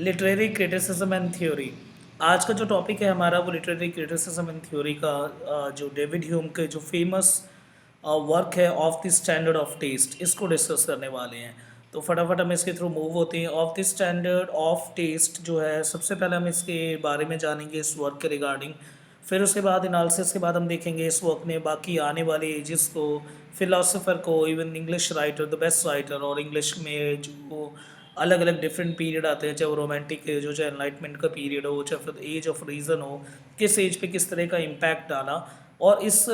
Literary criticism and theory. आज का जो टॉपिक है हमारा वो लिटरेरी क्रिटिसिज्म एंड थ्योरी का जो डेविड ह्यूम के जो फेमस वर्क है of the standard of taste, इसको डिस्कस करने वाले हैं। तो फटाफट हम इसके थ्रू मूव होते हैं। Of the standard of taste जो है, सबसे पहले हम इसके बारे में जानेंगे इस वर्क के रिगार्डिंग। फिर उसके बाद एनालिसिस के बाद हम देखेंगे इस वर्क ने बाकी आने वाले एजेस को, फिलोसोफर को, even English writer, the best writer, और इंग्लिश में जो अलग अलग डिफरेंट पीरियड आते हैं, चाहे वो रोमांटिक एज हो, चाहे एनलाइटमेंट का पीरियड हो, चाहे फिर एज ऑफ रीज़न हो, किस एज पे किस तरह का इम्पैक्ट डाला। और इस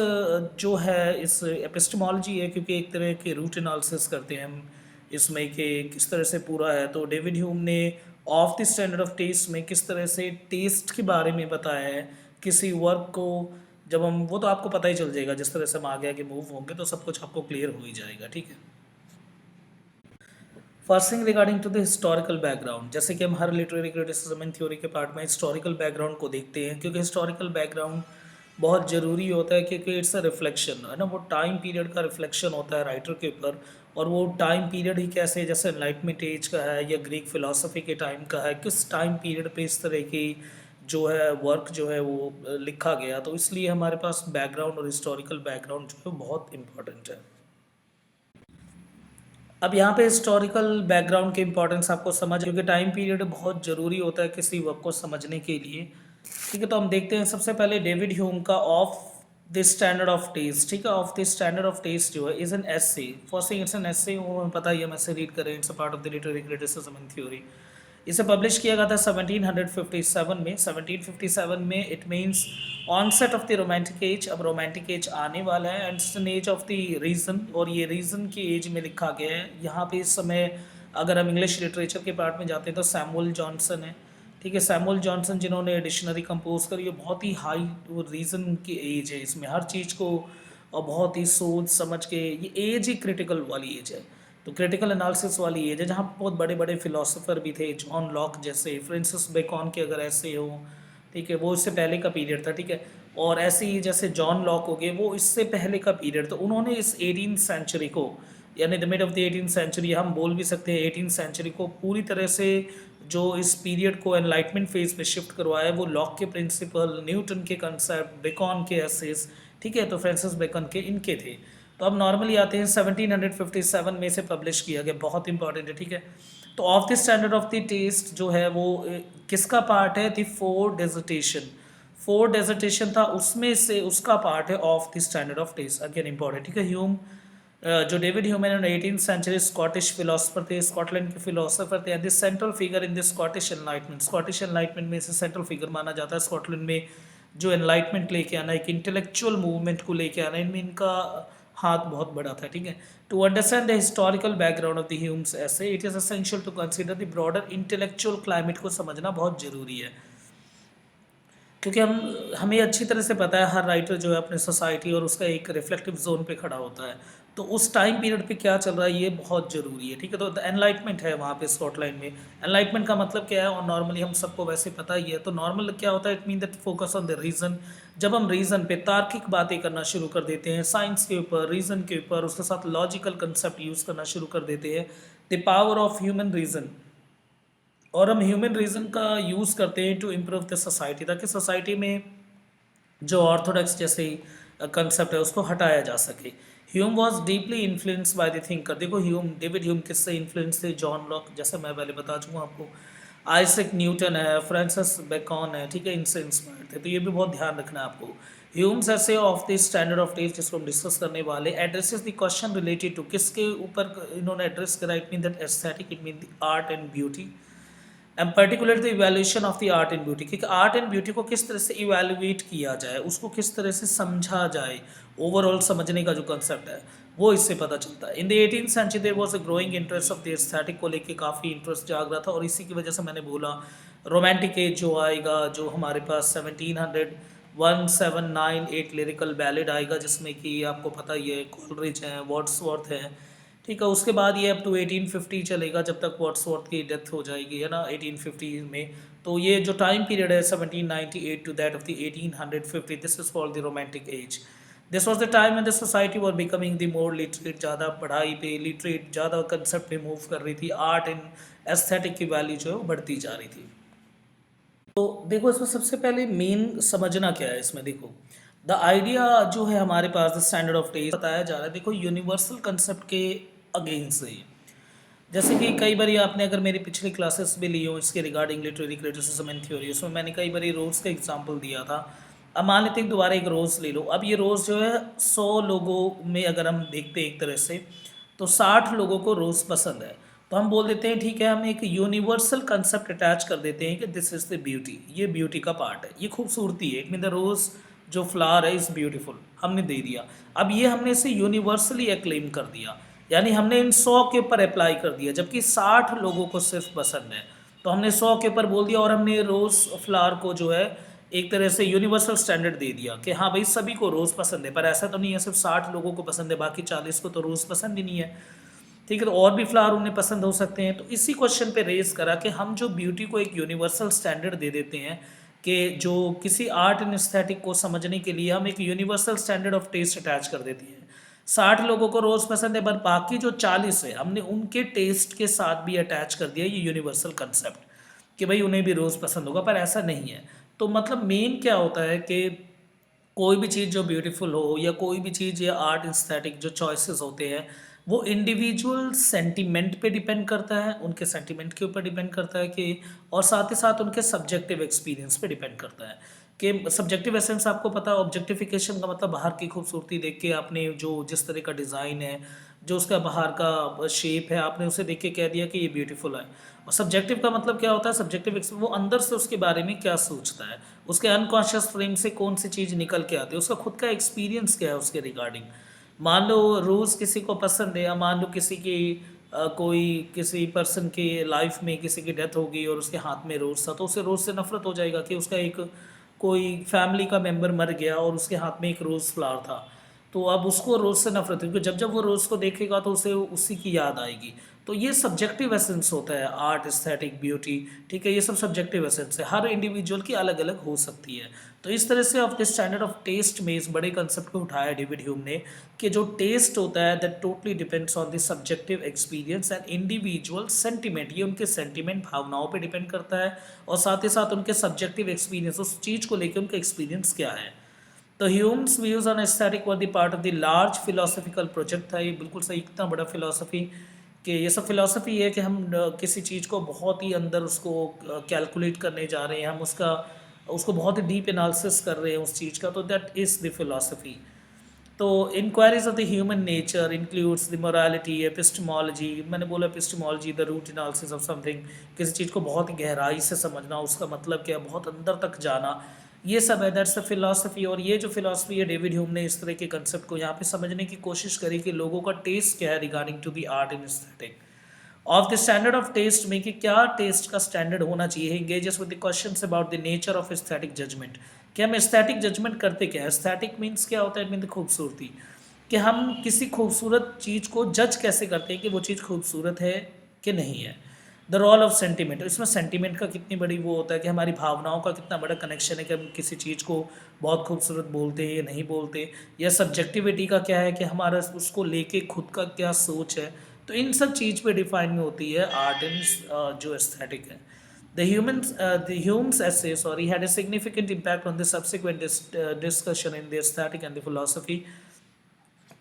जो है इस एपिस्टेमोलॉजी है, क्योंकि एक तरह के रूट एनालिसिस करते हैं हम इसमें कि किस तरह से पूरा है। तो डेविड ह्यूम ने of the standard of taste में किस तरह से टेस्ट के बारे में बताया है किसी वर्क को। जब हम वो तो आपको पता ही चल जाएगा, जिस तरह से हम आगे आगे मूव होंगे तो सब कुछ आपको क्लियर हो ही जाएगा, ठीक है। First thing regarding to the historical background, जैसे कि हम हर लिटरेरी क्रिटिसिज्म एंड थ्योरी के पार्ट में हिस्टोरिकल बैकग्राउंड को देखते हैं, क्योंकि हिस्टोरिकल बैकग्राउंड बहुत ज़रूरी होता है, क्योंकि इट्स अ रिफ्लेक्शन है ना, वो टाइम पीरियड का रिफ्लेक्शन होता है राइटर के ऊपर। और वो टाइम पीरियड ही कैसे, जैसे एनलाइटमेंट एज का है या ग्रीक फिलोसफी के टाइम का है, किस टाइम पीरियड पे इस तरह की जो है वर्क जो है वो लिखा गया। तो इसलिए हमारे पास बैकग्राउंड और हिस्टोरिकल बैकग्राउंड जो है बहुत इंपॉर्टेंट है। अब यहाँ पे हिस्टोरिकल बैकग्राउंड की इंपॉर्टेंस आपको समझ, क्योंकि टाइम पीरियड बहुत ज़रूरी होता है किसी वर्क को समझने के लिए, ठीक है। तो हम देखते हैं सबसे पहले डेविड ह्यूम का of the standard of taste, ठीक है। Of the standard of taste जो है is an essay. First thing it's an essay, वो हमें पता ही है, हम ऐसे रीड करें, it's a part of the literary criticism and theory. इसे पब्लिश किया गया था 1757 में। 1757 में it means onset of the romantic age. अब रोमांटिक एज आने वाला है, and it's an age of the reason, और ये रीज़न की एज में लिखा गया है। यहाँ पे इस समय अगर हम इंग्लिश लिटरेचर के पार्ट में जाते हैं तो सैमुअल जॉनसन है, ठीक है। सैमुअल जॉनसन जिन्होंने डिक्शनरी कंपोज करी, ये बहुत ही हाई वो रीज़न की एज है, इसमें हर चीज़ को और बहुत ही सोच समझ के, ये एज ही क्रिटिकल वाली एज है। तो क्रिटिकल एनालिसिस वाली एज है, जहाँ बहुत बड़े बड़े फिलोसोफर भी थे, जॉन लॉक जैसे, फ्रांसिस बेकन के अगर ऐसे हो, ठीक है, वो इससे पहले का पीरियड था, ठीक है। और ऐसे ही जैसे जॉन लॉक हो गए, वो इससे पहले का पीरियड, तो उन्होंने इस 18th सेंचुरी को, यानी the mid of the 18th century, हम बोल भी सकते हैं 18th सेंचुरी को पूरी तरह से जो इस पीरियड को एनलाइटमेंट फेज में शिफ्ट करवाया, वो लॉक के प्रिंसिपल, न्यूटन के कंसेप्ट, बेकन के एसेस, ठीक है, तो फ्रांसिस बेकन के इनके थे। तो अब नॉर्मली आते हैं 1757 में से पब्लिश किया गया, बहुत इंपॉर्टेंट है, ठीक है। तो of the standard of the taste जो है वो किसका पार्ट है? The four dissertation. Four dissertation था, उसमें से उसका पार्ट है of the standard of taste, again important, ठीक है। ह्यूम जो David Hume an 18th century Scottish philosopher थे, स्कॉटलैंड के फिलोसफर थे, this central figure in the Scottish enlightenment. Scottish enlightenment में से सेंट्रल फिगर माना जाता है। स्कॉटलैंड में जो एनलाइटमेंट लेके आना, एक इंटेलेक्चुअल मूवमेंट को लेके आना, इनमें इनका हाथ बहुत बड़ा था, ठीक है। To understand the historical background of the Hume's ऐसे, it is essential to consider the broader intellectual climate को समझना बहुत ज़रूरी है, क्योंकि हमें अच्छी तरह से पता है हर राइटर जो है अपने सोसाइटी और उसका एक रिफ्लेक्टिव जोन पे खड़ा होता है। तो उस टाइम पीरियड पे क्या चल रहा है ये बहुत ज़रूरी है, ठीक है। तो एनलाइटमेंट है वहाँ पे स्कॉटलैंड में। एनलाइटमेंट का मतलब क्या है, और नॉर्मली हम सबको वैसे पता ही है। तो नॉर्मल क्या होता है, it mean that focus on the reason. जब हम रीज़न पे तार्किक बातें करना शुरू कर देते हैं, साइंस के ऊपर, रीज़न के ऊपर, उसके साथ लॉजिकल कंसेप्ट यूज़ करना शुरू कर देते हैं, the power of human reason, और हम ह्यूमन रीज़न का यूज़ करते हैं टू इम्प्रूव द सोसाइटी, ताकि सोसाइटी में जो ऑर्थोडॉक्स जैसे कंसेप्ट है उसको हटाया जा सके। Hume was deeply influence by the thinker. देखो ह्यूम, डेविड ह्यूम किससे इन्फ्लुएंस थे? जॉन लॉक, जैसे मैं पहले बता चुका आपको, आइजैक न्यूटन है, फ्रांसिस बेकन है, ठीक है, इनसे इंस्पायर्ड थे। तो ये भी बहुत ध्यान रखना है आपको। Hume's essay of the standard of taste, जिसको हम डिस्कस करने वाले, addresses the question related to, किसके ऊपर इन्होंने एड्रेस करा? It mean that aesthetic, it mean the art and beauty, and particular the evaluation of the art and beauty, क्योंकि art and beauty को किस तरह से इवेल्युएट किया जाए, उसको किस तरह से समझा जाए, ओवरऑल समझने का जो कंसेप्ट है वो इससे पता चलता है। In the 18th century there was a growing interest of the aesthetic को लेके काफ़ी इंटरेस्ट जाग रहा था, और इसी की वजह से मैंने बोला रोमांटिक एज जो आएगा, जो हमारे पास 1700 लिरिकल बैलेड आएगा, जिसमें कि आपको पता ही है कॉलरिज हैं, वर्ड्सवर्थ हैं, ठीक है। उसके बाद ये अप टू 1850 चलेगा, जब तक वर्ड्सवर्थ की डेथ हो जाएगी, है ना, 1850 में। तो ये जो टाइम पीरियड है 1798 to that of the 1850, this is called the romantic age. This was the time when the society were becoming the more literate, ज़्यादा पढ़ाई पे लिटरेट, ज़्यादा कंसेप्ट पे मूव कर रही थी, आर्ट एंड एस्थेटिक की वैल्यू जो है वो बढ़ती जा रही थी। तो देखो इसमें सबसे पहले मेन समझना क्या है इसमें, देखो द आइडिया जो है हमारे पास द स्टैंडर्ड ऑफ टेस्ट बताया जा रहा है, देखो यूनिवर्सल कंसेप्ट के अगेंस्ट है। जैसे कि कई बार आपने अगर मेरी पिछली क्लासेस भी ली हो इसके regarding literary criticism and theory, उसमें मैंने कई बार रोज़ का एग्जांपल दिया था। अब मान लेते हैं दोबारा एक रोज़ ले लो। अब ये रोज़ जो है 100 लोगों में अगर हम देखते हैं एक तरह से, तो 60 लोगों को रोज़ पसंद है। तो हम बोल देते हैं ठीक है, हम एक यूनिवर्सल कंसेप्ट अटैच कर देते हैं कि दिस इज़ द ब्यूटी, ये ब्यूटी का पार्ट है, ये खूबसूरती है, इट मीन द रोज़ जो फ्लावर है इज़ ब्यूटीफुल, हमने दे दिया। अब ये हमने इसे यूनिवर्सली एक्लेम कर दिया, यानी हमने इन 100 के ऊपर अप्लाई कर दिया, जबकि 60 लोगों को सिर्फ पसंद है। तो हमने 100 के ऊपर बोल दिया और हमने रोज़ फ्लावर को जो है एक तरह से यूनिवर्सल स्टैंडर्ड दे दिया कि हाँ भाई सभी को रोज़ पसंद है। पर ऐसा तो नहीं है सिर्फ 60 लोगों को पसंद है, बाकी 40 को तो रोज़ पसंद ही नहीं है। ठीक है, तो और भी फ्लावर उन्हें पसंद हो सकते हैं। तो इसी क्वेश्चन पे रेज करा कि हम जो ब्यूटी को एक यूनिवर्सल स्टैंडर्ड दे देते हैं, कि जो किसी आर्ट एंड एस्थेटिक को समझने के लिए हम एक universal standard of taste attach कर देते हैं। 60 लोगों को रोज़ पसंद है, पर बाकी जो 40 है हमने उनके टेस्ट के साथ भी अटैच कर दिया ये यूनिवर्सल कंसेप्ट कि भाई उन्हें भी रोज़ पसंद होगा, पर ऐसा नहीं है। तो मतलब मेन क्या होता है कि कोई भी चीज़ जो ब्यूटीफुल हो या कोई भी चीज़ या आर्ट एस्थेटिक जो चॉइसेस होते हैं वो इंडिविजुअल सेंटीमेंट पे डिपेंड करता है, उनके सेंटीमेंट के ऊपर डिपेंड करता है कि, और साथ ही साथ उनके सब्जेक्टिव एक्सपीरियंस पे डिपेंड करता है कि सब्जेक्टिव एसेंस आपको पता है। ऑब्जेक्टिफिकेशन का मतलब बाहर की खूबसूरती देख के आपने जो जिस तरह का डिज़ाइन है, जो उसका बाहर का शेप है, आपने उसे देख के कह दिया कि ये ब्यूटीफुल है। और सब्जेक्टिव का मतलब क्या होता है, सब्जेक्टिव वो अंदर से उसके बारे में क्या सोचता है, उसके अनकॉन्शियस फ्रेम से कौन सी चीज़ निकल के आती है, उसका खुद का एक्सपीरियंस क्या है उसके रिगार्डिंग। मान लो रोज़ किसी को पसंद है, या मान लो किसी की कोई किसी पर्सन के लाइफ में किसी की डेथ हो गई और उसके हाथ में रोज़ था, तो उसे रोज़ से नफरत हो जाएगा कि उसका एक कोई फैमिली का मेंबर मर गया और उसके हाथ में एक रोज़ फ्लावर था। तो अब उसको रोज़ से नफरत है, क्योंकि जब जब वो रोज़ को देखेगा तो उसे उसी की याद आएगी। तो ये सब्जेक्टिव एसेंस होता है आर्ट एस्थेटिक ब्यूटी। ठीक है, ये सब सब्जेक्टिव एसेंस है, हर इंडिविजुअल की अलग अलग हो सकती है। तो इस तरह से of the standard of taste में इस बड़े कंसेप्ट को उठाया डेविड ह्यूम ने कि जो टेस्ट होता है that totally depends on the subjective experience and individual sentiment. ये उनके सेंटिमेंट भावनाओं पे डिपेंड करता है, और साथ ही साथ उनके सब्जेक्टिव एक्सपीरियंस, उस चीज़ को लेकर उनका एक्सपीरियंस क्या है। तो Hume's views on aesthetic were the part of the large philosophical project था। ये बिल्कुल सही, इतना बड़ा फिलोसफी कि ये सब फिलोसफी है कि हम किसी चीज़ को बहुत ही अंदर उसको कैलकुलेट करने जा रहे हैं, हम उसको बहुत ही डीप एनालिसिस कर रहे हैं उस चीज़ का, तो दैट इज़ द फिलोसफी। तो inquiries of the human nature includes the morality, epistemology. मैंने बोला epistemology the root analysis of something, किसी चीज़ को बहुत ही गहराई से समझना, उसका मतलब क्या, बहुत अंदर तक जाना, ये सब है, दैट्स द फिलॉसफी। और ये जो फिलॉसफी है डेविड ह्यूम ने इस तरह के कंसेप्ट को यहाँ पे समझने की कोशिश करी कि लोगों का टेस्ट क्या है regarding to the art and aesthetic of the standard of taste में, कि क्या टेस्ट का स्टैंडर्ड होना चाहिए। Engages with the questions about the nature of aesthetic judgement, कि हम एस्थेटिक जजमेंट करते क्या है। एस्थेटिक मीन्स क्या होता है, मीन खूबसूरती, कि हम किसी खूबसूरत चीज़ को जज कैसे करते हैं कि वो चीज़ खूबसूरत है कि नहीं है। द रोल ऑफ सेंटिमेंट, इसमें सेंटिमेंट का कितनी बड़ी वो होता है कि हमारी भावनाओं का कितना बड़ा कनेक्शन है कि हम किसी चीज़ को बहुत खूबसूरत बोलते हैं या नहीं बोलते, या सब्जेक्टिविटी का क्या है कि हमारा उसको लेके खुद का क्या सोच है। तो इन सब चीज़ पे डिफाइन में होती है आर्ट एंड जो एस्थेटिक है। The Hume's essay, had a significant impact on the subsequent discussion in the aesthetic and the philosophy.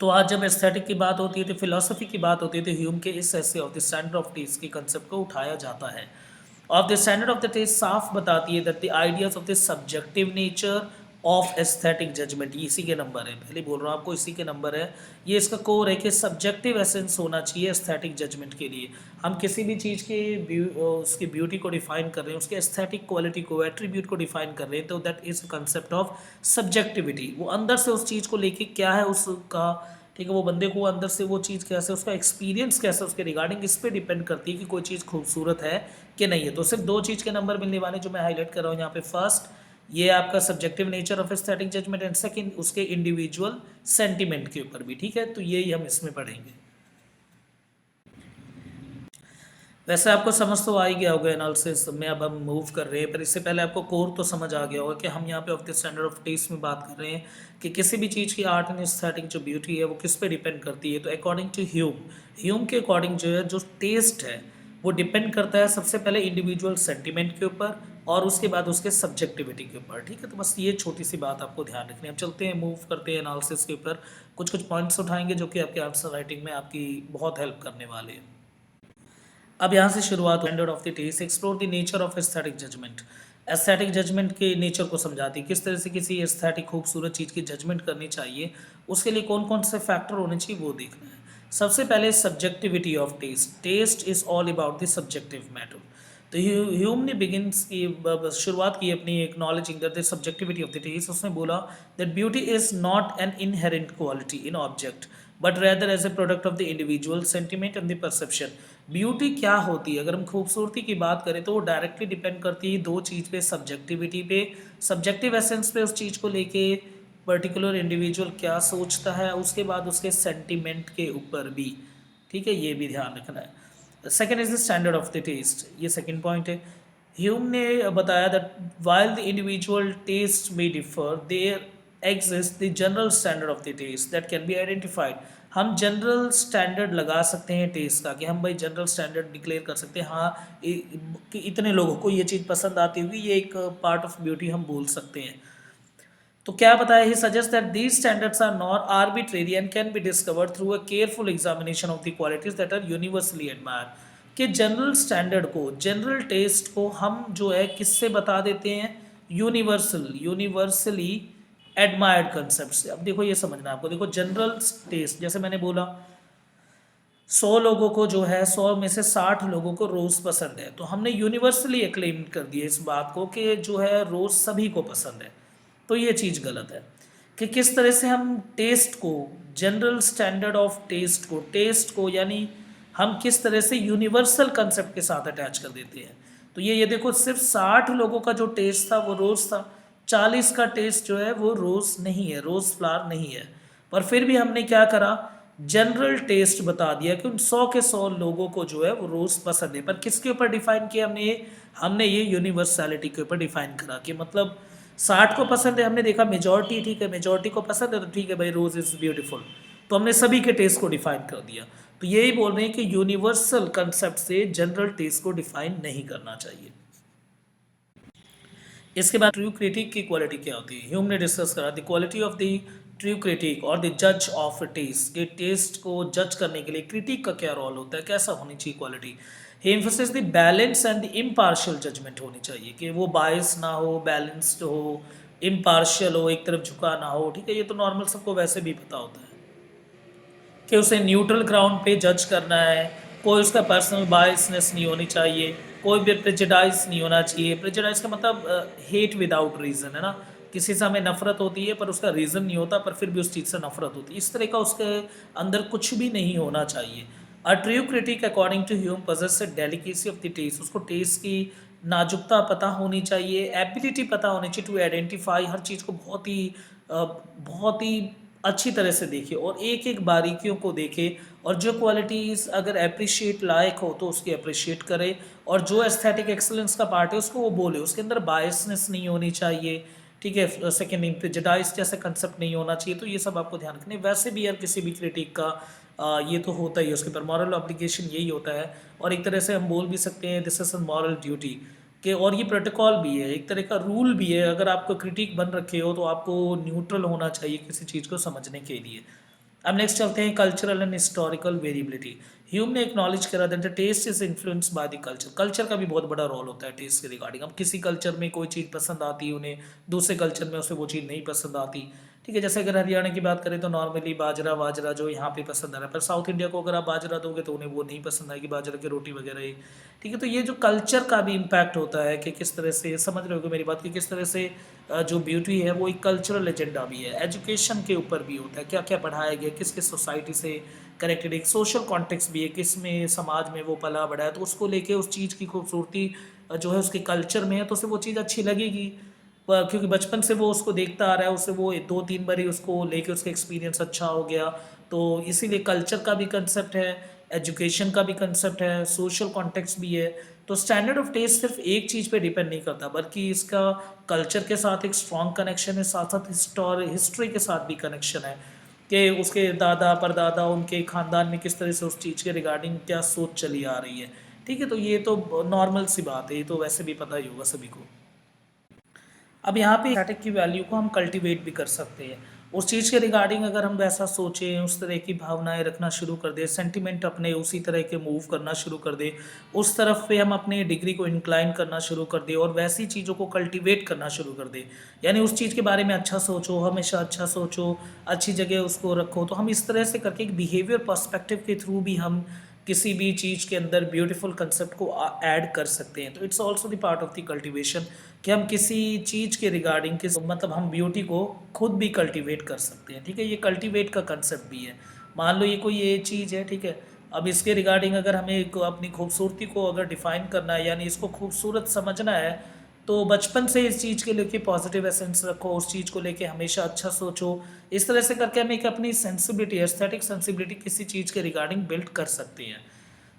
तो आज जब एस्थेटिक की बात होती है तो फिलोसफी की बात होती है, तो ह्यूम के इस essay of the standard of taste के कंसेप्ट को उठाया जाता है। Of the standard of the taste साफ बताती है that the ideas of the subjective nature of aesthetic judgement, इसी के नंबर है, पहले बोल रहा हूँ आपको, इसी के नंबर है। ये इसका कोर है कि सब्जेक्टिव एसेंस होना चाहिए एस्थेटिक जजमेंट के लिए। हम किसी भी चीज़ के उसकी ब्यूटी को डिफाइन कर रहे हैं, उसके एस्थेटिक क्वालिटी को, एट्रीब्यूट को डिफाइन कर रहे हैं, तो that is concept of subjectivity. वो अंदर से उस चीज़ को लेके क्या है उसका, ठीक है, वो बंदे को अंदर से वो चीज़ कैसे, उसका एक्सपीरियंस कैसा उसके रिगार्डिंग, इस पर डिपेंड करती है कि कोई चीज़ खूबसूरत है कि नहीं है। तो सिर्फ दो चीज़ के नंबर मिलने वाले जो मैं हाईलाइट कर रहा हूँ यहाँ पे, फर्स्ट ये आपका subjective nature of aesthetic judgement, and second उसके इंडिविजुअल सेंटिमेंट के ऊपर भी। ठीक है, तो यही हम इसमें पढ़ेंगे। वैसे आपको समझ तो आ ही गया होगा एनालिसिस में, अब हम मूव कर रहे हैं, पर इससे पहले आपको कोर तो समझ आ गया होगा कि हम यहाँ पे of the standard of taste में बात कर रहे हैं कि किसी भी चीज़ की आर्ट एंड एस्थेटिक जो ब्यूटी है वो किस पे डिपेंड करती है। तो अकॉर्डिंग टू ह्यूम के अकॉर्डिंग जो है जो टेस्ट है वो डिपेंड करता है सबसे पहले इंडिविजुअल सेंटिमेंट के ऊपर और उसके बाद उसके सब्जेक्टिविटी के ऊपर। ठीक है, तो बस ये छोटी सी बात आपको ध्यान रखनी है। अब चलते हैं, मूव करते हैं एनालिसिस के ऊपर, कुछ कुछ पॉइंट्स उठाएंगे जो कि आपके आंसर राइटिंग में आपकी बहुत हेल्प करने वाले हैं। अब यहाँ से शुरुआत, standard of the taste, explore the nature of aesthetic judgement. Aesthetic judgement के नेचर को समझाती है, किस तरह से किसी एस्थेटिक खूबसूरत चीज़ की जजमेंट करनी चाहिए, उसके लिए कौन कौन से फैक्टर होने चाहिए वो देखना है। सबसे पहले subjectivity of taste. Taste is all about the subjective matter. तो ह्यूम ने बिगिंस की शुरुआत की अपनी acknowledging the subjectivity of the taste. उसने बोला that beauty is not an inherent quality in object but rather as a product of the individual sentiment and the perception. Beauty क्या होती है, अगर हम खूबसूरती की बात करें तो वो डायरेक्टली डिपेंड करती है दो चीज़ पे, सब्जेक्टिविटी पे, सब्जेक्टिव एसेंस पे, उस चीज़ को लेके पर्टिकुलर इंडिविजुअल क्या सोचता है, उसके बाद उसके सेंटिमेंट के ऊपर भी। ठीक है, ये भी ध्यान रखना है। Second is the standard of the test, ये सेकेंड पॉइंट है। ह्यूम ने बताया that while the individual test में differ there exist the general standard of the test that can be identified. हम जनरल स्टैंडर्ड लगा सकते हैं टेस्ट का, कि हम भाई जनरल स्टैंडर्ड डिक्लेयर कर सकते हैं, हाँ कि इतने लोगों को ये चीज़ पसंद आती होगी, ये एक पार्ट ऑफ ब्यूटी हम बोल सकते हैं। तो क्या बताया, he suggest that these standards are not arbitrary and can be discovered through a careful examination of the qualities that are universally admire. कि जनरल स्टैंडर्ड को, जनरल टेस्ट को हम जो है किससे बता देते हैं, यूनिवर्सली एडमायर्ड कंसेप्ट से। अब देखो ये समझना है आपको, देखो जनरल टेस्ट, जैसे मैंने बोला 100 लोगों को जो है, 100 में से 60 लोगों को रोज़ पसंद है, तो हमने यूनिवर्सली एक्लेम कर दिया इस बात को कि जो है रोज़ सभी को पसंद है। तो ये चीज़ गलत है कि किस तरह से हम टेस्ट को, जनरल स्टैंडर्ड ऑफ टेस्ट को यानी हम किस तरह से यूनिवर्सल कंसेप्ट के साथ अटैच कर देते हैं। तो ये देखो, सिर्फ 60 लोगों का जो टेस्ट था वो रोज़ था, 40 का टेस्ट जो है वो रोज़ नहीं है, रोज़ फ्लावर नहीं है, पर फिर भी हमने क्या करा, जनरल टेस्ट बता दिया कि उन 100 के 100 लोगों को जो है वो रोज़ पसंद है। पर किसके ऊपर डिफाइन किया हमने ये यूनिवर्सैलिटी के ऊपर डिफाइन करा कि मतलब 60 को पसंद है, हमने देखा मेजॉरिटी, ठीक है मेजॉरिटी को पसंद है तो ठीक है भाई, रोज़ इज़ ब्यूटीफुल, तो हमने सभी के टेस्ट को डिफाइन कर दिया। तो यही बोल रहे हैं कि यूनिवर्सल कंसेप्ट से जनरल टेस्ट को डिफाइन नहीं करना चाहिए। इसके बाद ट्रू क्रिटिक की क्वालिटी क्या होती है, ह्यूम ने डिस्कस करा the quality of the true critic और द जज ऑफ टेस्ट, के टेस्ट को जज करने के लिए क्रिटिक का क्या रोल होता है, कैसा होनी चाहिए quality. He emphasis the balance and the impartial judgement होनी चाहिए, कि वो बायस ना हो, बैलेंस्ड हो, इम्पार्शियल हो, एक तरफ झुका ना हो। ठीक है, ये तो नॉर्मल सबको वैसे भी पता होता है कि उसे न्यूट्रल ग्राउंड पे जज करना है, कोई उसका पर्सनल बायसनेस नहीं होनी चाहिए, कोई भी प्रेजुडाइज नहीं होना चाहिए। प्रेजुडाइज का मतलब हेट विदाउट रीज़न, है ना, किसी से हमें नफरत होती है पर उसका रीज़न नहीं होता, पर फिर भी उस चीज़ से नफरत होती है, इस तरह का उसके अंदर कुछ भी नहीं होना चाहिए। A true critic according to Hume possess delicacy of the taste, उसको टेस्ट की नाजुकता पता होनी चाहिए, एबिलिटी पता होनी चाहिए टू आइडेंटिफाई, हर चीज़ को बहुत ही अच्छी तरह से देखे और एक एक बारीकियों को देखे, और जो क्वालिटीज़ अगर अप्रिशिएट लायक हो तो उसकी अप्रिशिएट करे, और जो एस्थेटिक एक्सलेंस का पार्ट है उसको वो बोले, उसके अंदर बायसनेस नहीं होनी चाहिए। ठीक है, सेकेंड प्रेजुडाइज जैसे कंसेप्ट नहीं होना चाहिए। तो ये सब आपको ध्यान रखने। वैसे भी यार किसी भी क्रिटिक का ये तो होता ही है, उसके ऊपर मॉरल ऑब्लिगेशन यही होता है, और एक तरह से हम बोल भी सकते हैं this is a moral duty के, और ये प्रोटोकॉल भी है, एक तरह का रूल भी है। अगर आपको क्रिटिक बन रखे हो तो आपको न्यूट्रल होना चाहिए किसी चीज़ को समझने के लिए। अब नेक्स्ट चलते हैं cultural and historical variability. Hume ने एक्नॉलेज करा that the taste is influenced by the culture. Culture का भी बहुत बड़ा रोल होता है टेस्ट के रिगार्डिंग। अब किसी कल्चर में कोई चीज़ पसंद आती है उन्हें, दूसरे कल्चर में उसे वो चीज़ नहीं पसंद आती। ठीक है, जैसे अगर हरियाणा की बात करें तो नॉर्मली बाजरा जो यहाँ पे पसंद आ रहा है, पर साउथ इंडिया को अगर आप बाजरा दोगे तो उन्हें वो नहीं पसंद आएगी, बाजरा की रोटी वगैरह ही। ठीक है, तो ये जो कल्चर का भी इम्पैक्ट होता है कि किस तरह से, समझ रहे हो मेरी बात, की किस तरह से जो ब्यूटी है वो एक कल्चरल एजेंडा भी है। एजुकेशन के ऊपर भी होता है, क्या क्या पढ़ाया गया, किस किस सोसाइटी से कनेक्टेड, एक सोशल कॉन्टेक्स्ट भी है, किस में समाज में वो पला बढ़ा है, तो उसको लेके उस चीज़ की खूबसूरती जो है उसके कल्चर में है, तो उसे वो चीज़ अच्छी लगेगी, क्योंकि बचपन से वो उसको देखता आ रहा है, उसे वो 2-3 बार ही उसको लेके उसका एक्सपीरियंस अच्छा हो गया। तो इसीलिए कल्चर का भी कंसेप्ट है, एजुकेशन का भी कंसेप्ट है, सोशल कॉन्टेक्स्ट भी है। तो स्टैंडर्ड ऑफ टेस्ट सिर्फ एक चीज़ पे डिपेंड नहीं करता, बल्कि इसका कल्चर के साथ एक स्ट्रॉन्ग कनेक्शन है, साथ साथ हिस्ट्री के साथ भी कनेक्शन है कि उसके दादा परदादा उनके ख़ानदान में किस तरह से उस चीज़ के रिगार्डिंग क्या सोच चली आ रही है। ठीक है, तो ये तो नॉर्मल सी बात है, ये तो वैसे भी पता ही होगा सभी को। अब यहाँ पे स्टैटिक की वैल्यू को हम कल्टीवेट भी कर सकते हैं। उस चीज़ के रिगार्डिंग अगर हम वैसा सोचें, उस तरह की भावनाएं रखना शुरू कर दें, सेंटिमेंट अपने उसी तरह के मूव करना शुरू कर दें, उस तरफ पे हम अपने डिग्री को इंक्लाइन करना शुरू कर दें और वैसी चीज़ों को कल्टीवेट करना शुरू कर दें, यानी उस चीज़ के बारे में अच्छा सोचो, हमेशा अच्छा सोचो, अच्छी जगह उसको रखो। तो हम इस तरह से करके एक बिहेवियर पर्सपेक्टिव के थ्रू भी हम किसी भी चीज़ के अंदर ब्यूटीफुल कंसेप्ट को ऐड कर सकते हैं। तो it's also the part of the cultivation कि हम किसी चीज़ के रिगार्डिंग किस मतलब हम ब्यूटी को खुद भी कल्टीवेट कर सकते हैं। ठीक है, ये कल्टीवेट का कंसेप्ट भी है। मान लो ये कोई ये चीज़ है, ठीक है, अब इसके रिगार्डिंग अगर हमें अपनी खूबसूरती को अगर डिफ़ाइन करना है, यानी इसको खूबसूरत समझना है, तो बचपन से इस चीज़ के लेके पॉजिटिव एसेंस रखो, उस चीज़ को लेके हमेशा अच्छा सोचो। इस तरह से करके हम एक अपनी सेंसिबिलिटी, एस्थेटिक सेंसिबिलिटी किसी चीज़ के रिगार्डिंग बिल्ड कर सकते हैं।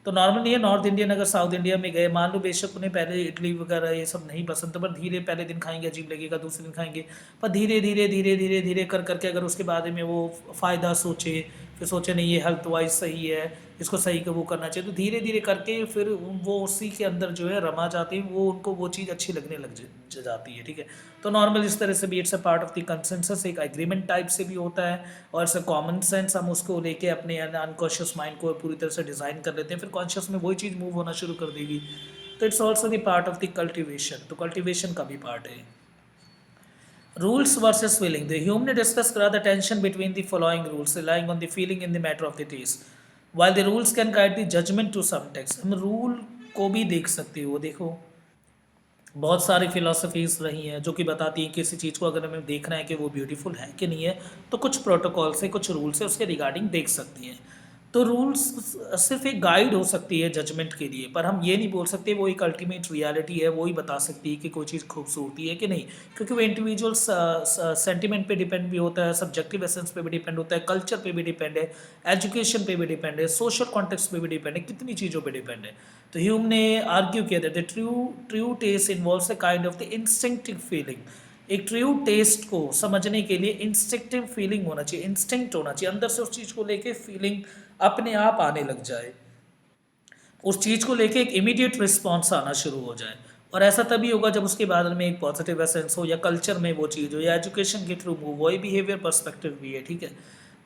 तो नॉर्मली ये नॉर्थ इंडियन अगर साउथ इंडिया में गए, मान लो बेशक उन्हें पहले इडली वगैरह ये सब नहीं पसंद था, पर धीरे पहले दिन खाएंगे अजीब लगेगा, दूसरे दिन खाएंगे, पर धीरे धीरे धीरे धीरे धीरे कर करके अगर उसके बाद में वो फ़ायदा सोचे, फिर सोचे नहीं ये हेल्थ वाइज सही है, इसको सही का वो करना चाहिए, तो धीरे धीरे करके फिर वो उसी के अंदर जो है रमा जाते हैं, वो उनको वो चीज़ अच्छी लगने लग जाती है। ठीक है, तो नॉर्मल इस तरह से भी it's a part of the consensus, एक एग्रीमेंट टाइप से भी होता है और इट्स अ कॉमन सेंस, हम उसको लेके अपने अनकॉन्शियस माइंड को पूरी तरह से डिज़ाइन कर लेते हैं, फिर कॉन्शियस में वही चीज़ मूव होना शुरू कर देगी। तो it's also the part of the cultivation, तो कल्टिवेशन का भी पार्ट है। Rules versus feeling. The human discuss the tension between the following rules, relying on the feeling in the matter of the taste. While the rules can guide the judgment to some text, हम rule को भी देख सकते हो। देखो, बहुत सारी philosophies रही हैं जो कि बताती हैं कि किसी चीज़ को अगर हमें देखना है कि वो ब्यूटीफुल है कि नहीं है, तो कुछ प्रोटोकॉल से कुछ रूल से उसके रिगार्डिंग देख सकती हैं। तो रूल्स सिर्फ एक गाइड हो सकती है जजमेंट के लिए, पर हम ये नहीं बोल सकते वो एक अल्टीमेट रियलिटी है, वो ही बता सकती है कि कोई चीज़ खूबसूरती है कि नहीं, क्योंकि वो इंडिविजुअल सेंटिमेंट पे डिपेंड भी होता है, सब्जेक्टिव एसेंस पे भी डिपेंड होता है, कल्चर पे भी डिपेंड है, एजुकेशन पे भी डिपेंड है, सोशल कॉन्टेक्स्ट पे भी डिपेंड है, कितनी चीज़ों पे डिपेंड है। तो ह्यूम ने आर्ग्यू किया था true taste involves a kind of the instinctive feeling. एक ट्रू टेस्ट को समझने के लिए इंस्टिंक्टिव फीलिंग होना चाहिए, इंस्टिंक्ट होना चाहिए, अंदर से उस चीज़ को लेके फीलिंग अपने आप आने लग जाए, उस चीज़ को लेके एक इमीडिएट रिस्पॉन्स आना शुरू हो जाए। और ऐसा तभी होगा जब उसके बाद में एक पॉजिटिव एसेंस हो, या कल्चर में वो चीज़ हो, या एजुकेशन के थ्रू मूव, वही बिहेवियर पर्सपेक्टिव भी है। ठीक है,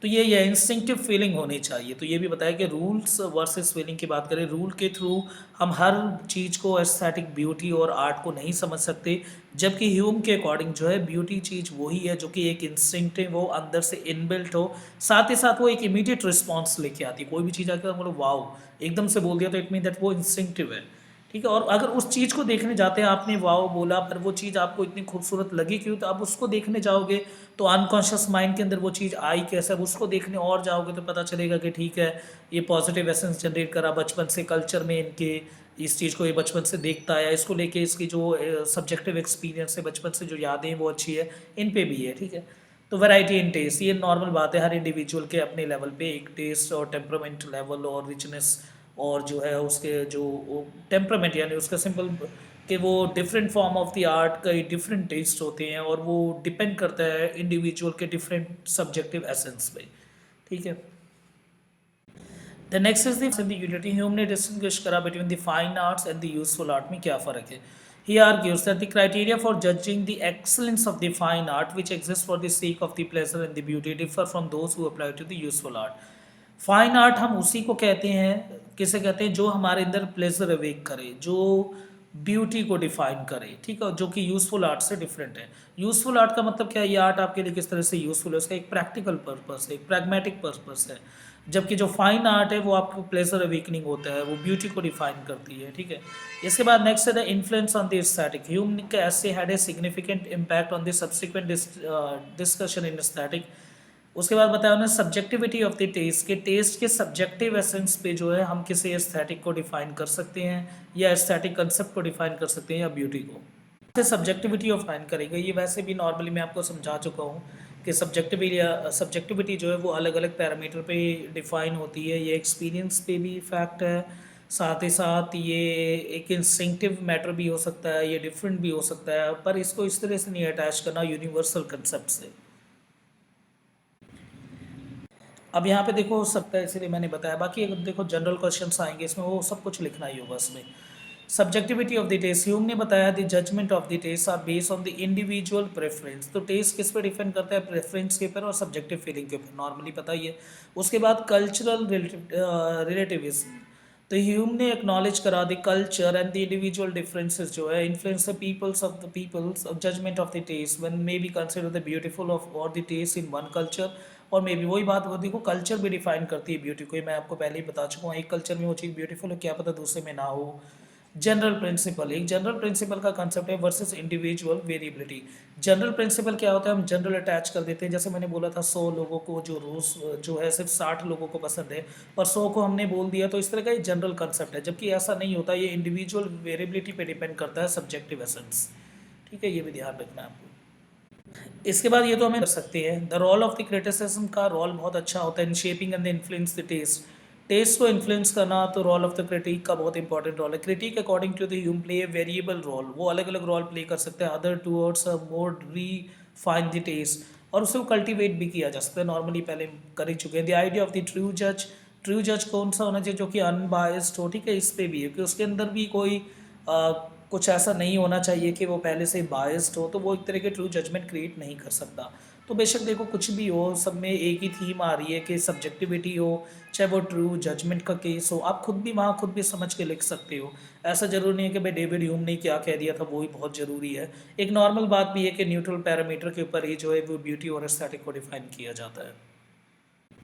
तो ये इंस्टिंक्टिव फीलिंग होनी चाहिए। तो ये भी बताया कि रूल्स वर्सेस फीलिंग की बात करें, रूल के थ्रू हम हर चीज़ को, एस्थेटिक ब्यूटी और आर्ट को नहीं समझ सकते, जबकि ह्यूम के अकॉर्डिंग जो है ब्यूटी चीज़ वही है जो कि एक इंस्टिंक्टिव हो, अंदर से इनबिल्ट हो, साथ ही साथ वो एक इमीडिएट रिस्पॉन्स लेके आती है। कोई भी चीज़ आकर हम बोलो वाओ एकदम से बोल दिया, तो इट मीन दैट वो इंस्टिंक्टिव है। ठीक है, और अगर उस चीज़ को देखने जाते हैं, आपने वाओ बोला पर वो चीज़ आपको इतनी खूबसूरत लगी क्यों, तो आप उसको देखने जाओगे तो अनकॉन्शियस माइंड के अंदर वो चीज़ आई कैसे, अब उसको देखने और जाओगे तो पता चलेगा कि ठीक है ये पॉजिटिव एसेंस जनरेट करा बचपन से, कल्चर में इनके इस चीज़ को ये बचपन से देखता है, इसको लेके इसकी जो सब्जेक्टिव एक्सपीरियंस है, बचपन से जो यादें हैं वो अच्छी है, इन पे भी है। ठीक है, तो वैरायटी इन टेस्ट, ये नॉर्मल बात है, हर इंडिविजुअल के अपने लेवल पे एक टेस्ट और टेम्परामेंट लेवल और रिचनेस और जो है उसके जो टेम्परामेंट, यानी उसका सिंपल कि वो different form of the art का डिफरेंट टेस्ट होते हैं, और वो डिपेंड करता है इंडिविजुअल के डिफरेंट सब्जेक्टिव एसेंस पे। ठीक है, the next is the unity. Hume ने डिस्टिंग्विश करा between the fine arts and the useful art में क्या फ़र्क है। He argues that the criteria for judging the excellence of the fine art which exist for the sake of the pleasure and the beauty differ from those who apply to the useful art. Fine art हम उसी को कहते हैं, किसे कहते हैं, जो हमारे अंदर प्लेजर अवेक करे, जो ब्यूटी को डिफाइन करे। ठीक है, जो कि यूज़फुल आर्ट से डिफरेंट है। यूज़फुल आर्ट का मतलब क्या है, ये आर्ट आपके लिए किस तरह से यूज़फुल है, उसका एक प्रैक्टिकल पर्पस है, एक प्रैग्मेटिक पर्पस है। जबकि जो फाइन आर्ट है वो आपको प्लेजर अवेकनिंग होता है, वो ब्यूटी को डिफाइन करती है। ठीक है, इसके बाद नेक्स्ट है the influence on the aesthetic. Hume के ऐसे had a significant impact on the subsequent discussion in aesthetic. उसके बाद बताया उन्हें सब्जेक्टिविटी ऑफ द टेस्ट, के टेस्ट के सब्जेक्टिव एसेंस पे जो है हम किसी एस्थेटिक को डिफाइन कर सकते हैं, या एस्थेटिक कंसेप्ट को डिफाइन कर सकते हैं, या ब्यूटी को। सब्जेक्टिविटी ऑफ फाइन करेंगे, ये वैसे भी नॉर्मली मैं आपको समझा चुका हूँ कि सब्जेक्टिविटी जो है वो अलग अलग पैरामीटर पे डिफाइन होती है। ये एक्सपीरियंस पे भी फैक्ट है, साथ ही साथ ये एक इंस्टिंक्टिव मैटर भी हो सकता है, ये डिफरेंट भी हो सकता है, पर इसको इस तरह से नहीं अटैच करना यूनिवर्सल कंसेप्ट से। अब यहाँ पे देखो हो सकता है, इसीलिए मैंने बताया। बाकी अगर देखो जनरल क्वेश्चंस आएंगे इसमें, वो सब कुछ लिखना ही होगा इसमें। Subjectivity of the taste, Hume ने बताया the judgement of the taste are based on the individual preference. तो टेस्ट किस पे डिपेंड करता है? प्रेफरेंस के ऊपर और सब्जेक्टिव फीलिंग के ऊपर, नॉर्मली पता ही है। उसके बाद कल्चरल रिलेटिविज्म, तो ह्यूम ने एक्नॉलेज करा the culture and the individual differences जो है influence the peoples of judgement of the test when may be consider the beautiful of और the test in one culture. और मे बी वही बात होती है, देखो कल्चर भी डिफाइन करती है ब्यूटी को, ये मैं आपको पहले ही बता चुका हूँ। एक कल्चर में वो चीज़ ब्यूटीफुल है, क्या पता दूसरे में ना हो। जनरल प्रिंसिपल, एक जनरल प्रिंसिपल का कंसेप्ट है versus individual variability. General principle क्या होता है? हम जनरल अटैच कर देते हैं, जैसे मैंने बोला था 100 लोगों को जो रोज़ जो है सिर्फ 60 लोगों को पसंद है, और 100 को हमने बोल दिया, तो इस तरह का ये जनरल कंसेप्ट है। जबकि ऐसा नहीं होता, ये इंडिविजुअल वेरिएबिलिटी पे डिपेंड करता है, सब्जेक्टिव एसेंस। ठीक है, ये भी ध्यान रखना है आपको। इसके बाद ये तो हमें कर सकते हैं, the role of the criticism का रोल बहुत अच्छा होता है in shaping and influence the taste. Taste को इन्फ्लुएंस करना, तो रोल ऑफ द क्रिटिक का बहुत इंपॉर्टेंट रोल है। Critic according to the Hume play a variable role, वो अलग अलग रोल प्ले कर सकते हैं। Other towards more refine the taste, और उसे कल्टिवेट भी किया जा सकता है, नॉर्मली पहले कर ही चुके हैं। The idea of the true जज, ट्रू जज कौन सा होना चाहिए? जो कि अनबायस्ड हो। ठीक है, इस पे भी है कि उसके अंदर भी कोई कुछ ऐसा नहीं होना चाहिए कि वो पहले से बायस्ड हो, तो वो एक तरह के ट्रू जजमेंट क्रिएट नहीं कर सकता। तो बेशक देखो कुछ भी हो, सब में एक ही थीम आ रही है कि सब्जेक्टिविटी हो, चाहे वो ट्रू जजमेंट का केस हो, आप खुद भी वहाँ खुद भी समझ के लिख सकते हो। ऐसा ज़रूरी नहीं है कि भाई डेविड ह्यूम ने क्या कह दिया था वो ही बहुत ज़रूरी है। एक नॉर्मल बात भी है कि न्यूट्रल पैरामीटर के ऊपर ही जो है वो ब्यूटी और एस्थेटिक को डिफाइन किया जाता है।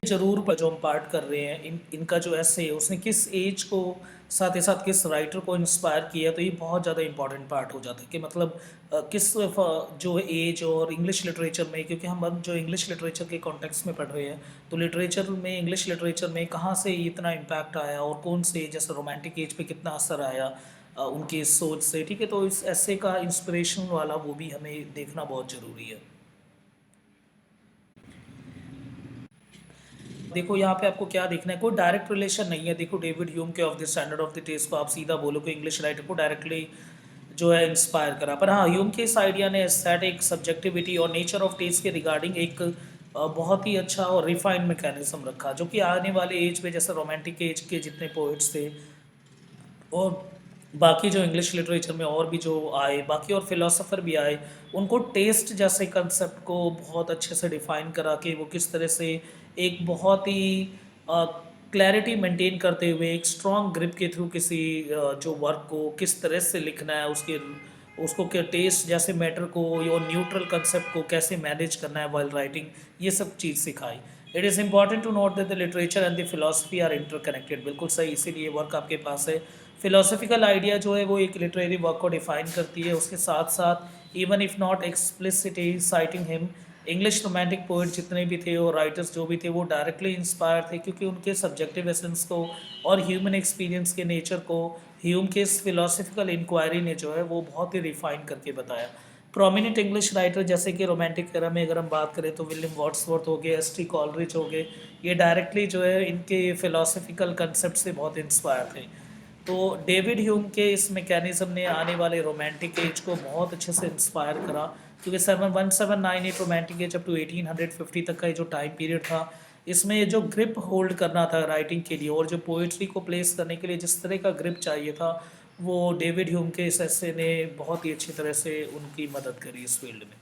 जरूर पर जो हम पार्ट कर रहे हैं, इनका जो ऐसे है उसने किस एज को, साथ ही साथ किस राइटर को इंस्पायर किया, तो ये बहुत ज़्यादा इंपॉर्टेंट पार्ट हो जाता है कि मतलब किस जो एज और इंग्लिश लिटरेचर में, क्योंकि हम जो इंग्लिश लिटरेचर के कॉन्टेक्स्ट में पढ़ रहे हैं, तो लिटरेचर में, इंग्लिश लिटरेचर में कहाँ से इतना इम्पैक्ट आया और कौन से, जैसे रोमांटिक एज पे कितना असर आया उनकी इस सोच से। ठीक है, तो इस ऐसे का इंस्पिरेशन वाला वो भी हमें देखना बहुत ज़रूरी है। देखो यहाँ पे आपको क्या देखना है, कोई डायरेक्ट रिलेशन नहीं है। देखो डेविड ह्यूम के of the standard of the taste को आप सीधा बोलो कि इंग्लिश राइटर को डायरेक्टली जो है इंस्पायर करा, पर हाँ ह्यूम के इस आइडिया ने एस्थेटिक, सब्जेक्टिविटी और नेचर ऑफ टेस्ट के रिगार्डिंग एक बहुत ही अच्छा और रिफाइंड मैकेनिज्म रखा, जो कि आने वाले एज में, जैसे रोमांटिक एज के जितने पोइट्स थे और बाकी जो इंग्लिश लिटरेचर में और भी जो आए, बाकी और फिलोसोफर भी आए, उनको टेस्ट जैसे कंसेप्ट को बहुत अच्छे से डिफाइन करा कि वो किस तरह से एक बहुत ही क्लैरिटी मेंटेन करते हुए एक स्ट्रॉन्ग ग्रिप के थ्रू किसी जो वर्क को किस तरह से लिखना है, उसके उसको क्या टेस्ट जैसे मैटर को और न्यूट्रल कंसेप्ट को कैसे मैनेज करना है वाइल राइटिंग, ये सब चीज़ सिखाई। It is important to note that the literature and the philosophy are interconnected, बिल्कुल सही, इसीलिए वर्क आपके पास है। फिलोसफिकल आइडिया जो है वो एक लिटरेरी वर्क को डिफाइन करती है, उसके साथ साथ even if not explicitly citing him, English romantic poet जितने भी थे और राइटर्स जो भी थे वो डायरेक्टली इंस्पायर थे, क्योंकि उनके सब्जेक्टिव एसेंस को और ह्यूमन एक्सपीरियंस के नेचर को ह्यूम के इस फिलोसफिकल इंक्वायरी ने जो है वो बहुत ही रिफाइन करके बताया। प्रोमिनेंट इंग्लिश राइटर जैसे कि रोमांटिक एरा में अगर हम बात करें तो विलियम वर्ड्सवर्थ हो गए, एस टी कॉलरिज हो गए, ये डायरेक्टली जो है इनके फिलोसफिकल कंसेप्ट से बहुत इंस्पायर थे। तो डेविड ह्यूम के इस मैकेनिज्म ने आने वाले रोमांटिक एज को बहुत अच्छे से इंस्पायर करा, क्योंकि 1798 रोमांटिक एज अप टू 1850 तक का ये जो टाइम पीरियड था, इसमें ये जो ग्रिप होल्ड करना था राइटिंग के लिए और जो पोइट्री को प्लेस करने के लिए जिस तरह का ग्रिप चाहिए था, वो डेविड ह्यूम के इस ऐसे ने बहुत ही अच्छी तरह से उनकी मदद करी इस फील्ड में।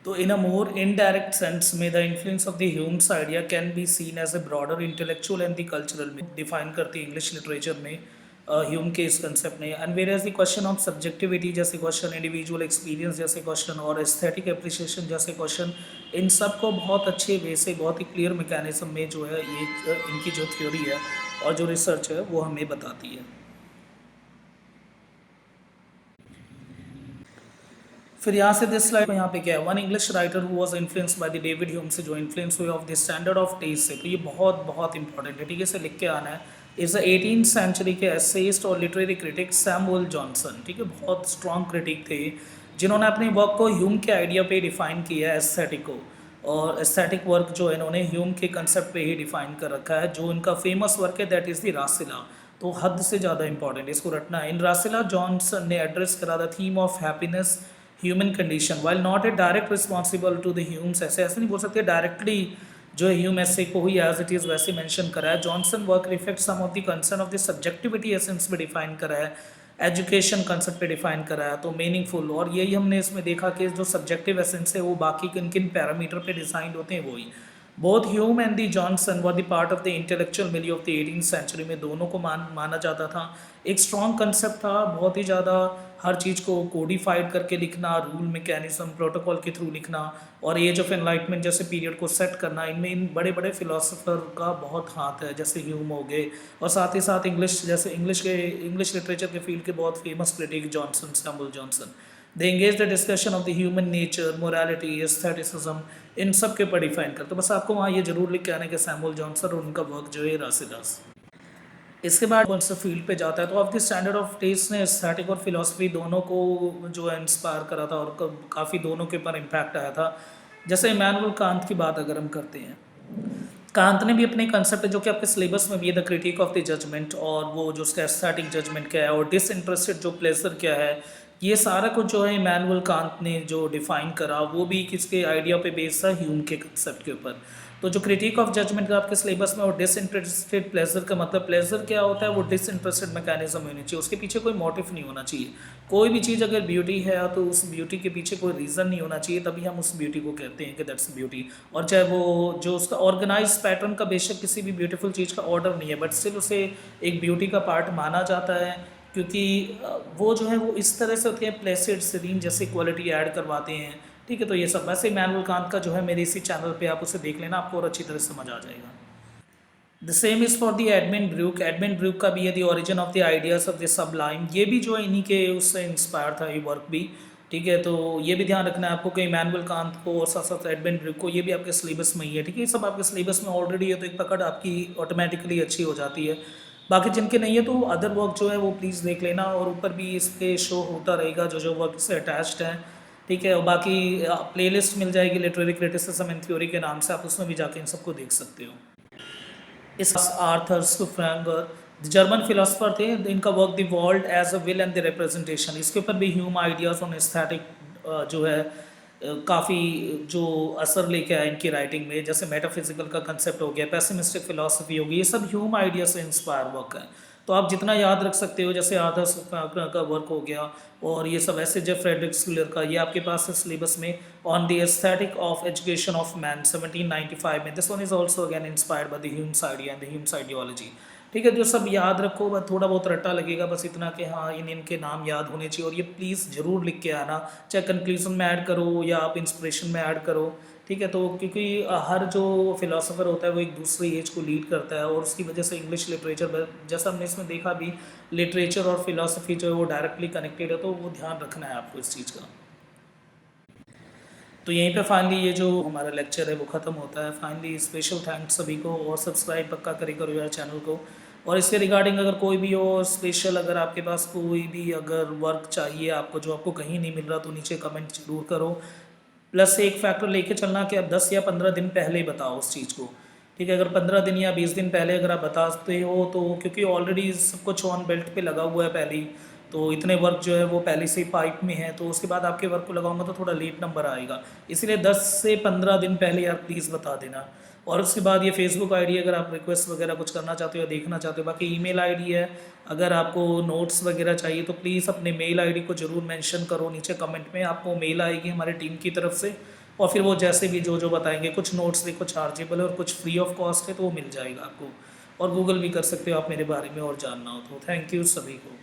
तो in a more indirect sense में the influence of the Hume's idea can be seen as a broader intellectual and the cultural में डिफाइन करती है इंग्लिश लिटरेचर में ह्यूम के इस कंसेप्ट ने। And whereas the question of subjectivity जैसे question, individual experience जैसे question और एस्थेटिक एप्रिसिएशन जैसे क्वेश्चन, इन सब को बहुत अच्छे वे से, बहुत ही क्लियर मैकेनिज्म में जो है ये इनकी जो थ्योरी है और जो रिसर्च है वो हमें बताती है। फिर यहाँ से दिस स्लाइड में यहाँ पे क्या है, one English writer who was influenced by the David Hume से जो इन्फ्लुएंस हुए of the standard of taste से, तो ये बहुत बहुत इंपॉर्टेंट है, ठीक है, इसे लिख के आना है। इज द 18th सेंचुरी के एसेइस्ट और लिटरेरी क्रिटिक सैमुअल जॉनसन, ठीक है, बहुत स्ट्रॉन्ग क्रिटिक थे जिन्होंने अपनी वर्क को ह्यूम के आइडिया पे डिफाइन किया है, एस्थेटिक को। और एस्थेटिक वर्क जो है इन्होंने ह्यूम के कंसेप्ट पे ही डिफाइन कर रखा है। जो इनका फेमस वर्क है दैट इज़ द रासिला, तो हद से ज़्यादा इंपॉर्टेंट, इसको रटना है। इन रासिला जॉनसन ने एड्रेस करा the theme of happiness human condition while not a direct responsible to the Hume's. ऐसे नहीं बोल सकते डायरेक्टली जो है ह्यूम ऐसे को ही एज इट इज़ वैसे मेंशन करा है। Johnson work reflect some of the concern of the subjectivity essence पे डिफाइन करा है, एजुकेशन कंसेप्ट पे डिफाइन करा है, तो मीनिंगफुल। और यही हमने इसमें देखा कि जो सब्जेक्टिव एसेंस है वो बाकी किन किन पैरामीटर पे डिजाइन होते हैं वही। Both Hume and the Johnson were the part of the intellectual मिलियो ऑफ द 18th सेंचुरी में, दोनों को माना जाता था। एक स्ट्रॉन्ग कंसेप्ट था, बहुत ही ज़्यादा हर चीज़ को कोडिफाइड करके लिखना, रूल मैकेनिज्म प्रोटोकॉल के थ्रू लिखना, और एज ऑफ एनलाइटमेंट जैसे पीरियड को सेट करना, इनमें इन बड़े बड़े फिलोसोफर का बहुत हाथ है, जैसे ह्यूम हो गए। और साथ ही साथ इंग्लिश लिटरेचर के फील्ड के बहुत famous critic Johnson, Samuel Johnson. They engage the discussion of the human nature, morality, aestheticism, इन सब के ऊपर डिफाइन करते। बस आपको वहाँ ये जरूर लिख के आना कि सैमुअल जॉनसन और उनका वर्क जो है रासिदास। इसके बाद कौन सा फील्ड पे जाता है, तो of the standard of taste ने एस्थेटिक और फिलोसफी दोनों को जो है इंस्पायर करा था, और काफ़ी दोनों के ऊपर इम्पैक्ट आया था। जैसे इमैनुअल कांत की बात अगर हम करते हैं, कांत ने भी अपने कंसेप्ट जो कि आपके सिलेबस में भी है, the critic of the judgement, और वो जो उसका एस्थेटिक जजमेंट क्या है और डिसइंटरेस्टेड जो प्लेजर क्या है, ये सारा कुछ जो है इमैनुअल कांत ने जो डिफाइन करा वो भी किसके आइडिया पे बेस्ड था, ह्यूम के कंसेप्ट के ऊपर। तो जो क्रिटिक ऑफ जजमेंट का आपके सिलेबस में, और डिसइंटरेस्टेड प्लेजर का मतलब प्लेजर क्या होता है, वो डिसइंटरेस्टेड मैकेनिज्म होनी चाहिए, उसके पीछे कोई मोटिव नहीं होना चाहिए। कोई भी चीज़ अगर ब्यूटी है तो उस ब्यूटी के पीछे कोई रीज़न नहीं होना चाहिए, तभी हम उस ब्यूटी को कहते हैं कि दैट्स ब्यूटी। और चाहे वो जो उसका ऑर्गेनाइज पैटर्न का बेशक किसी भी ब्यूटीफुल चीज़ का ऑर्डर नहीं है, बट स्टिल उसे एक ब्यूटी का पार्ट माना जाता है, क्योंकि वो जो है वो इस तरह से होती है, प्लेसिड सीरीन जैसी क्वालिटी ऐड करवाते हैं। ठीक है, तो ये सब वैसे इमैनुअल कांत का जो है मेरे इसी चैनल पे आप उसे देख लेना, आपको और अच्छी तरह समझ आ जाएगा। The same is for the Edmund Burke. Edmund Burke का भी है the origin of the ideas of the sublime, ये भी जो है इन्हीं के उससे इंस्पायर था ये वर्क भी। ठीक है, तो ये भी ध्यान रखना है आपको कि इमैनुअल कांत को और साथ साथ एडमिन ब्रूक को, ये भी आपके सिलेबस में ही है। ठीक है, ये सब आपके सिलेबस में ऑलरेडी है, तो एक पकड़ आपकी ऑटोमेटिकली अच्छी हो जाती है। बाकी जिनके नहीं है तो अदर वर्क जो है वो प्लीज़ देख लेना, और ऊपर भी इस पर शो होता रहेगा जो जो वर्क से अटैच्ड है। ठीक है, और बाकी प्लेलिस्ट मिल जाएगी लिटरेरी क्रिटिसिज्म एंड थ्योरी के नाम से, आप उसमें भी जाके इन सबको देख सकते हो। इस आर्थर स्टूफैंगर जर्मन फिलोसफर थे, इनका work the world as a will and the representation, इसके ऊपर भी ह्यूम आइडियाज़ ऑन एस्थेटिक जो है काफ़ी जो असर लेके आया इनकी राइटिंग में। जैसे मेटाफिजिकल का कंसेप्ट हो गया, पेसिमिस्टिक फिलॉसफी होगी, ये सब ह्यूम आइडिया से इंस्पायर वर्क है। तो आप जितना याद रख सकते हो, जैसे आर्थर का वर्क हो गया, और ये सब ऐसे जो फ्रेडरिक स्किलर का, ये आपके पास है सिलेबस में, on the aesthetic of education of man 1795 में। This one is also again inspired by the Hume's idea and the Hume's ideology. ठीक है, जो सब याद रखो, बस थोड़ा बहुत रट्टा लगेगा, बस इतना कि हाँ इनके नाम याद होने चाहिए। और ये प्लीज़ ज़रूर लिख के आना, चाहे कंक्लूजन में ऐड करो या आप इंस्पिरेशन में ऐड करो। ठीक है, तो क्योंकि हर जो फिलोसोफर होता है वो एक दूसरी एज को लीड करता है, और उसकी वजह से इंग्लिश लिटरेचर, जैसा हमने इसमें देखा भी, लिटरेचर और फिलोसफी जो है वो डायरेक्टली कनेक्टेड है, तो वो ध्यान रखना है आपको इस चीज़ का। तो यहीं पे फाइनली ये जो हमारा लेक्चर है वो ख़त्म होता है। फाइनली स्पेशल थैंक्स सभी को, और सब्सक्राइब पक्का करो यार चैनल को। और इसके रिगार्डिंग अगर कोई भी हो स्पेशल, अगर आपके पास कोई भी अगर वर्क चाहिए आपको जो आपको कहीं नहीं मिल रहा, तो नीचे कमेंट जरूर करो। प्लस एक फैक्टर लेके चलना कि आप 10 या 15 दिन पहले ही बताओ उस चीज़ को। ठीक है, अगर 15 दिन या 20 दिन पहले अगर आप बताते हो तो, क्योंकि ऑलरेडी सब कुछ ऑन बेल्ट पे लगा हुआ है पहले ही, तो इतने वर्क जो है वो पहले से ही पाइप में है, तो उसके बाद आपके वर्क को लगाऊंगा तो थोड़ा लेट नंबर आएगा। इसलिए 10 से 15 दिन पहले यार प्लीज़ बता देना। और उसके बाद ये फेसबुक आईडी अगर आप रिक्वेस्ट वगैरह कुछ करना चाहते हो या देखना चाहते हो, बाकी ईमेल आईडी है। अगर आपको नोट्स वगैरह चाहिए तो प्लीज़ अपने मेल आईडी को ज़रूर मेंशन करो नीचे कमेंट में, आपको मेल आएगी हमारी टीम की तरफ से, और फिर वो जैसे भी जो जो बताएंगे, कुछ नोट्स देखो चार्जेबल है और कुछ फ्री ऑफ कॉस्ट है, तो वो मिल जाएगा आपको। और गूगल भी कर सकते हो आप मेरे बारे में और जानना हो तो। थैंक यू सभी को।